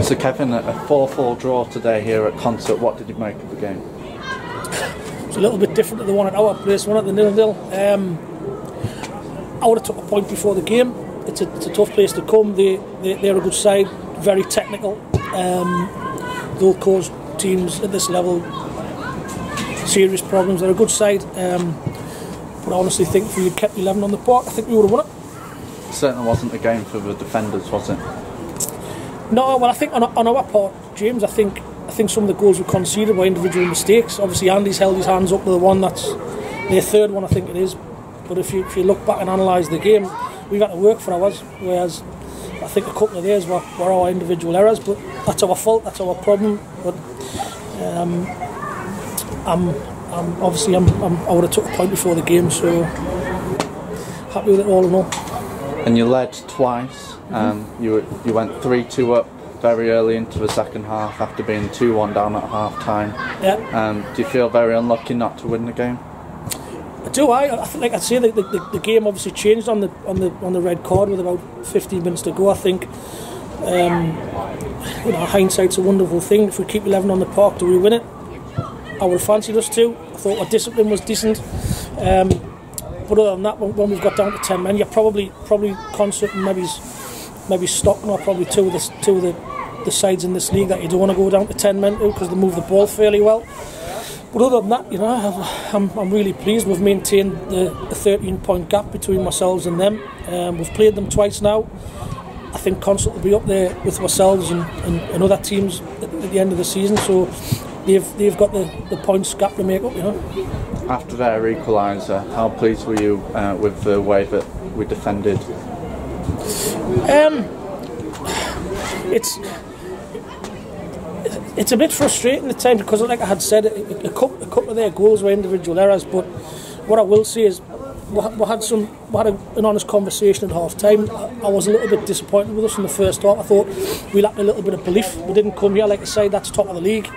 So Kevin, a 4-4 draw today here at Consett. What did you make of the game? It's a little bit different to the one at our place, one at the 0-0. I would have took a point before the game. It's a tough place to come. They're a good side, very technical. They'll cause teams at this level serious problems. They're a good side. But I honestly think if we had kept 11 on the park, I think we would have won it. It certainly wasn't a game for the defenders, was it? No, well, I think on our part, James, I think some of the goals we conceded were individual mistakes. Obviously, Andy's held his hands up to the one that's their third one, I think it is. But if you look back and analyse the game, we've had to work for ours, whereas I think a couple of theirs were our individual errors. But that's our fault, that's our problem. But I would have took a point before the game, so happy with it all in all. And you led twice. You went 3-2 up very early into the second half after being 2-1 down at half time. Yeah. Do you feel very unlucky not to win the game? I do. I think, like I'd say, the game obviously changed on the red card with about 15 minutes to go. I think hindsight's a wonderful thing. If we keep 11 on the park, do we win it? I would have fancied us to. I thought our discipline was decent. But other than that, when we've got down to 10 men, you're probably Consett and maybe Stockton are probably two of the sides in this league that you don't want to go down to 10 men to, because they move the ball fairly well. But other than that, I'm really pleased. We've maintained the 13-point gap between ourselves and them. We've played them twice now. I think Consett will be up there with ourselves and other teams at the end of the season. So they've got the points gap to make up. After their equaliser, how pleased were you with the way that we defended? It's a bit frustrating at times because, like I had said, a couple of their goals were individual errors. But what I will say is we had an honest conversation at half time. I was a little bit disappointed with us in the first half. I thought we lacked a little bit of belief. We didn't come here, like I say, that's top of the league.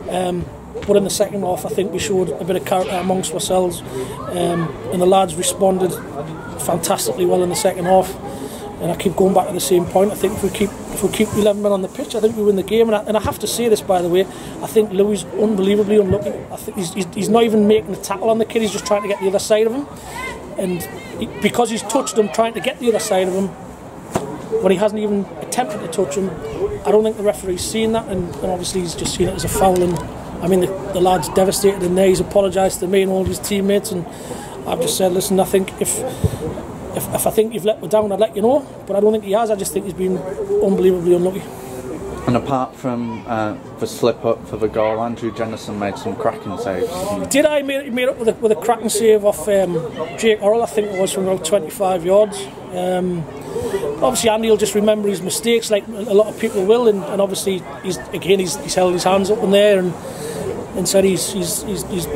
But in the second half, I think we showed a bit of character amongst ourselves, and the lads responded fantastically well in the second half. And I keep going back to the same point. I think if we keep 11 men on the pitch, I think we win the game. And I have to say this, by the way, I think Louis is unbelievably unlucky. I think he's not even making a tackle on the kid. He's just trying to get the other side of him. And because he's touched him, trying to get the other side of him, when he hasn't even attempted to touch him, I don't think the referee's seen that. And obviously he's just seen it as a foul. And I mean, the lad's devastated in there. He's apologised to me and all of his teammates. And I've just said, listen, I think if I think you've let me down, I'd let you know. But I don't think he has. I just think he's been unbelievably unlucky. And apart from the slip up for the goal, Andrew Jennison made some cracking saves. Did I made up with a cracking save off Jake Orrell? I think it was from about 25 yards. Obviously Andy will just remember his mistakes, like a lot of people will, and obviously he's held his hands up in there and said he's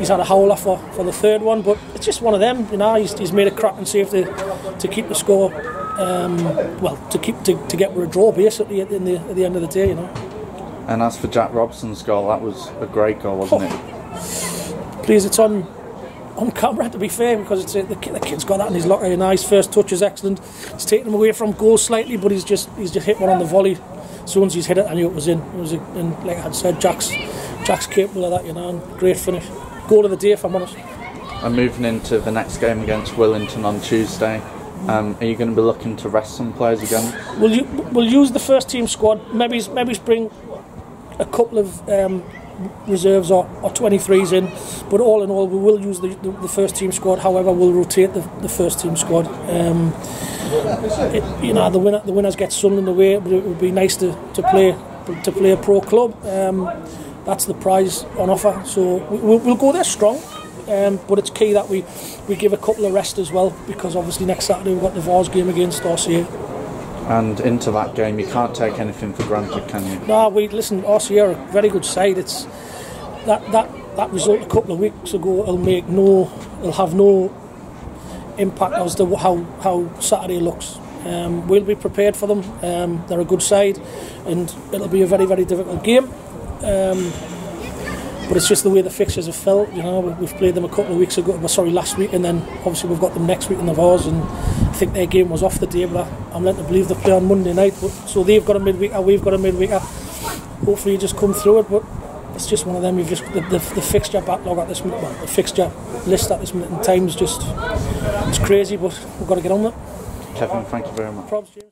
had a howler for the third one. But it's just one of them, he's made a cracking save to keep the score, to get a draw basically at the end of the day, And as for Jack Robson's goal, that was a great goal, wasn't it? Please, it's on camera, to be fair, because the kid's got that in his locker. His first touch is excellent. It's taken him away from goal slightly, but he's just hit one on the volley. As soon as he's hit it, I knew it was in. And like I had said, Jack's capable of that, and great finish. Goal of the day, if I'm honest. And moving into the next game against Willington on Tuesday, are you going to be looking to rest some players again? We'll use the first team squad. Maybe bring a couple of reserves or 23s in, but all in all, we will use the first team squad. However, we'll rotate the first team squad. The winners get Sunderland away, but it would be nice to play a pro club. That's the prize on offer. So we'll go there strong. But it's key that we give a couple of rest as well, because obviously next Saturday we've got the Vars game against RCA. And into that game, you can't take anything for granted, can you? No, listen, RCA are a very good side. It's that result a couple of weeks ago will have no impact as to how Saturday looks. We'll be prepared for them. They're a good side, and it'll be a very, very difficult game. But it's just the way the fixtures have felt. We've played them a couple of weeks ago, last week, and then obviously we've got them next week in the Vars, and I think their game was off the day, but I'm led to believe they play on Monday night. So they've got a midweeker, we've got a midweeker. hopefully you just come through it. But it's just one of them. You've just the fixture backlog at this minute, well, the fixture list at this minute in time is just it's crazy. But we've got to get on with it. Kevin, thank you very much. Probs, James.